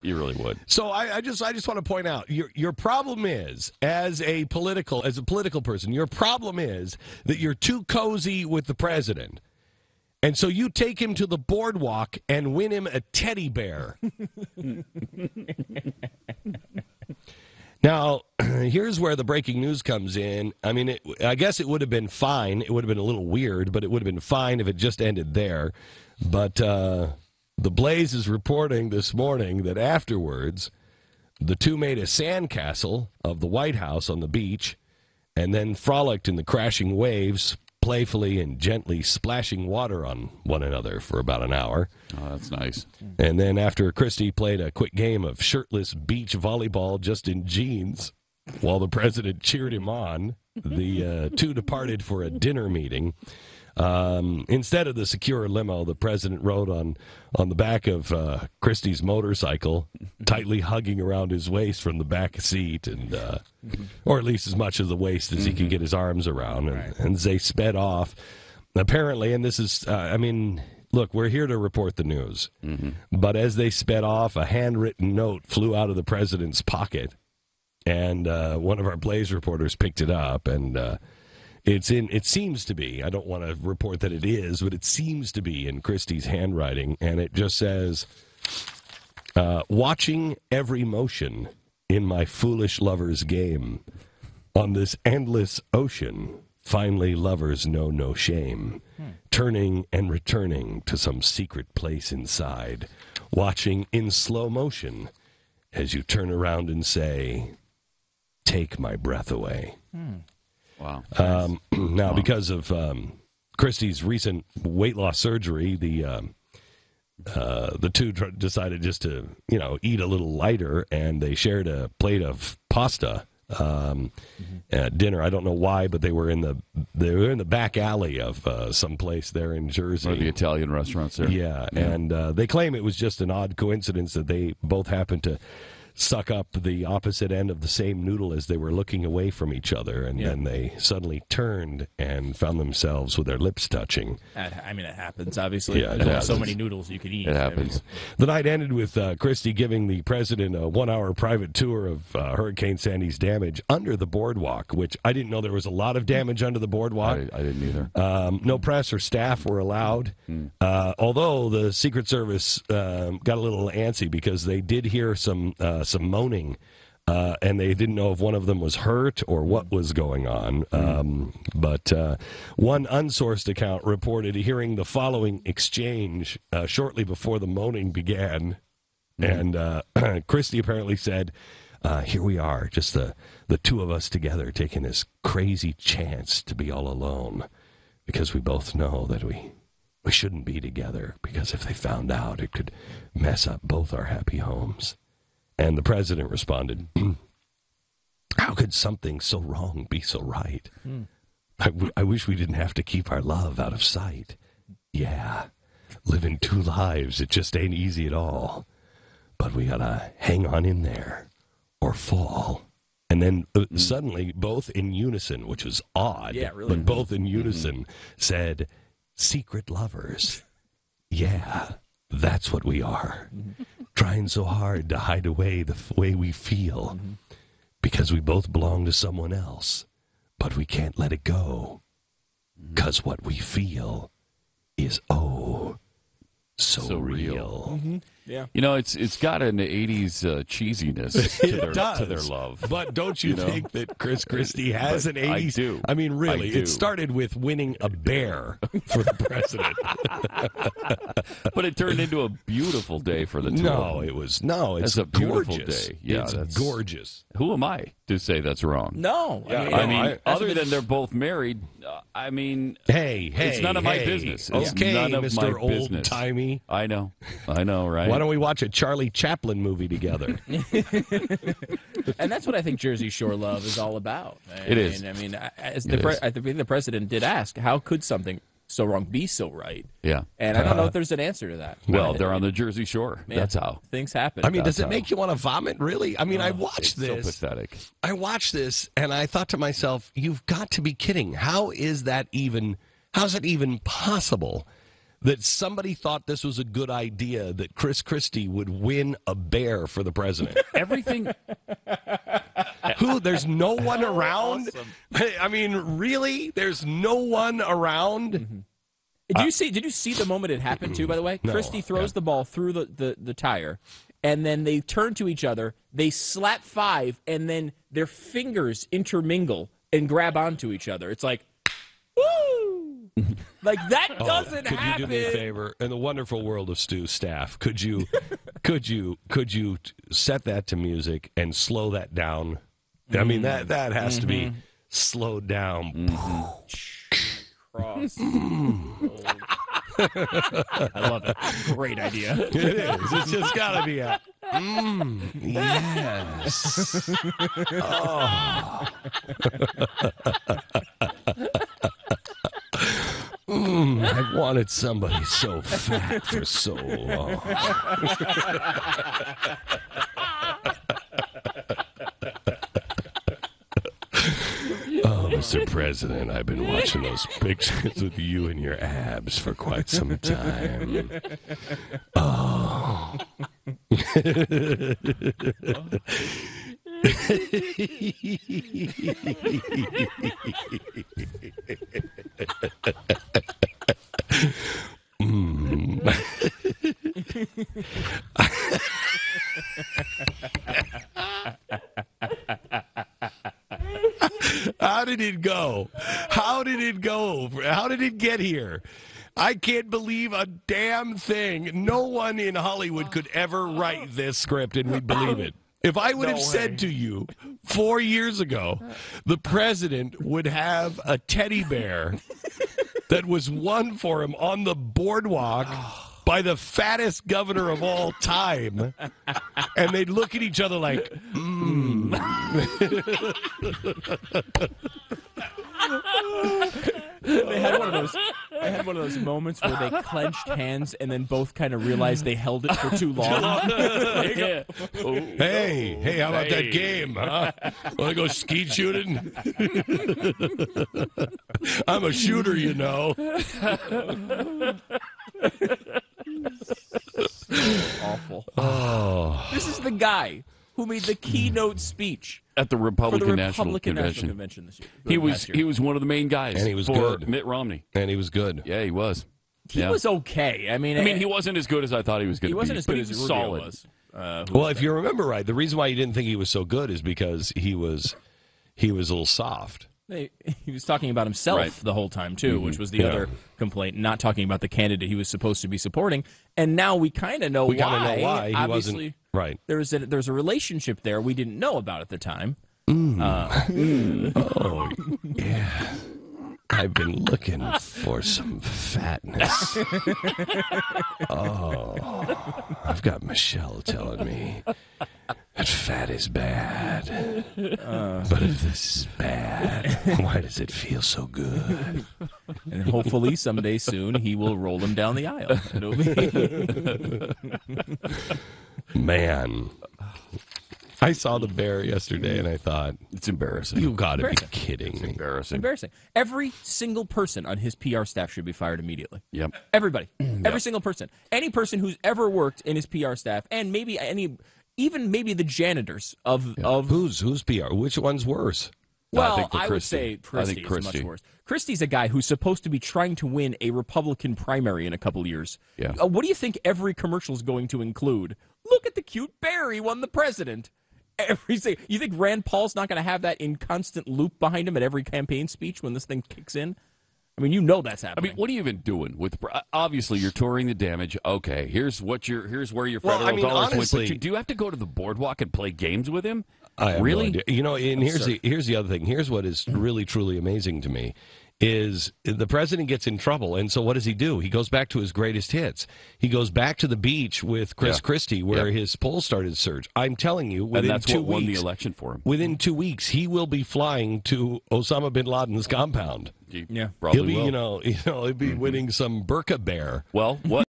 You really would. So I just want to point out your problem is as a political person, your problem is that you're too cozy with the president. And so you take him to the boardwalk and win him a teddy bear. Now, here's where the breaking news comes in. I mean, I guess it would have been fine. It would have been a little weird, but it would have been fine if it just ended there. But the Blaze is reporting this morning that afterwards, the two made a sandcastle of the White House on the beach and then frolicked in the crashing waves, playfully and gently splashing water on one another for about an hour. Oh, that's nice. And then after Christie played a quick game of shirtless beach volleyball just in jeans while the president cheered him on, the two departed for a dinner meeting. Instead of the secure limo, the president rode on the back of Christie's motorcycle, tightly hugging around his waist from the back seat, and or at least as much of the waist as he could get his arms around. And as they sped off, apparently, and this is, look, we're here to report the news. But as they sped off, a handwritten note flew out of the president's pocket, and one of our Blaze reporters picked it up, and it seems to be, I don't want to report that it is, but it seems to be in Christie's handwriting, and it just says, watching every motion in my foolish lover's game. On this endless ocean, finally lovers know no shame. Turning and returning to some secret place inside. Watching in slow motion as you turn around and say, take my breath away. Wow. Now, because of Christie's recent weight loss surgery, the two decided just to, eat a little lighter, and they shared a plate of pasta at dinner. I don't know why, but they were in the back alley of some place there in Jersey. One of the Italian restaurants there. Yeah. And they claim it was just an odd coincidence that they both happened to suck up the opposite end of the same noodle as they were looking away from each other, and then they suddenly turned and found themselves with their lips touching. It happens, obviously. Yeah, There's so many noodles you could eat. It happens. The night ended with Christie giving the president a 1-hour private tour of Hurricane Sandy's damage under the boardwalk, which I didn't know there was a lot of damage under the boardwalk. I didn't either. No press or staff were allowed, although the Secret Service got a little antsy because they did hear some moaning, and they didn't know if one of them was hurt or what was going on. But one unsourced account reported hearing the following exchange shortly before the moaning began. And Christie apparently said, here we are, just the two of us together, taking this crazy chance to be all alone, because we both know that we shouldn't be together, because if they found out, it could mess up both our happy homes. And the president responded, how could something so wrong be so right? I wish we didn't have to keep our love out of sight. Yeah, living two lives, it just ain't easy at all. But we gotta hang on in there or fall. And then suddenly, both in unison, which was odd, but both in unison, said, secret lovers. Yeah, that's what we are. Trying so hard to hide away the way we feel because we both belong to someone else, but we can't let it go because what we feel is, so real. Yeah. It's got an 80s cheesiness to their love. But don't you think that Chris Christie has an 80s? I do. I mean, really, it started with winning a bear for the president. But it turned into a beautiful day for the two. It's a beautiful gorgeous day. Yeah, it's gorgeous. Who am I to say that's wrong? No. Other than they're both married, hey, it's none of my business. It's okay, none of Mr. my business. Old-timey. I know, right? Why don't we watch a Charlie Chaplin movie together? And that's what I think Jersey Shore love is all about. It is. I think the president did ask, how could something so wrong be so right? Yeah. And I don't know if there's an answer to that. Well, they're on the Jersey Shore. That's how. Things happen. Does it make you want to vomit, really? I watched this. So pathetic. I watched this, and I thought to myself, you've got to be kidding. How's it even possible that somebody thought this was a good idea that Chris Christie would win a bear for the president. Everything. There's no one around? Awesome. I mean, really? There's no one around? Mm-hmm. Did you see the moment it happened to, by the way? No. Christie throws the ball through the tire, and then they turn to each other, they slap five, and then their fingers intermingle and grab onto each other. It's like, woo! Like, that doesn't could happen. you do me a favor? In the wonderful world of Stu's staff, could you set that to music and slow that down? I mean, that has to be slowed down. Cross. I love it. Great idea. It is. It's just got to be a yes. Oh. I've wanted somebody so fat for so long. Oh, Mr. President, I've been watching those pictures with you and your abs for quite some time. Oh. How did it go? How did it go? How did it get here? I can't believe a damn thing. No one in Hollywood could ever write this script and we'd believe it. If I would have said to you 4 years ago, the president would have a teddy bear that was won for him on the boardwalk by the fattest governor of all time, and they'd look at each other like, They had one of those moments where they clenched hands and then both kind of realized they held it for too long. Yeah. Hey, how about that game, huh? Want to go skeet shooting? I'm a shooter, you know. Awful. Oh. This is the guy who made the keynote speech At the for Republican, the National Republican Convention. National Convention this year. He was one of the main guys. And he was for good. Mitt Romney. And he was good. Yeah, he was. He was okay. I mean, he wasn't as good as I thought he was going to be. He wasn't as good but as he was Rubio solid. was. Well, if you remember right, the reason why you didn't think he was so good is because he was a little soft. He was talking about himself the whole time, too, which was the other complaint, not talking about the candidate he was supposed to be supporting. And now we kind of know why. He Obviously, wasn't right. There's a relationship there we didn't know about at the time. Oh, yeah. I've been looking for some fatness. Oh, I've got Michelle telling me that fat is bad. But if this is bad, why does it feel so good? And hopefully someday soon he will roll him down the aisle. It'll be... Man. I saw the bear yesterday and I thought, It's embarrassing. you got to be kidding me. Embarrassing. Every single person on his PR staff should be fired immediately. Yep. Everybody. Every single person. Any person who's ever worked in his PR staff, and maybe even the janitors of Who's PR? Which one's worse? Well, I would say Christie is much worse. Christie's a guy who's supposed to be trying to win a Republican primary in a couple of years. Yeah. What do you think every commercial is going to include? Look at the cute bear, he won the president. You think Rand Paul's not going to have that in constant loop behind him at every campaign speech when this thing kicks in? I mean, you know that's happening. I mean, what are you even doing with? Obviously, you're touring the damage. Okay, here's where your federal dollars honestly, went. But do you have to go to the boardwalk and play games with him? I have really? no idea. You know, and here's the other thing. Here's what is really truly amazing to me is the president gets in trouble, and so what does he do? He goes back to his greatest hits. He goes back to the beach with Chris Christie, where his polls started to surge. I'm telling you, within and that's 2 what won weeks, the election for him. Within 2 weeks, he will be flying to Osama bin Laden's compound. Probably He'll be, will. he'll be winning some burqa bear. Well, what?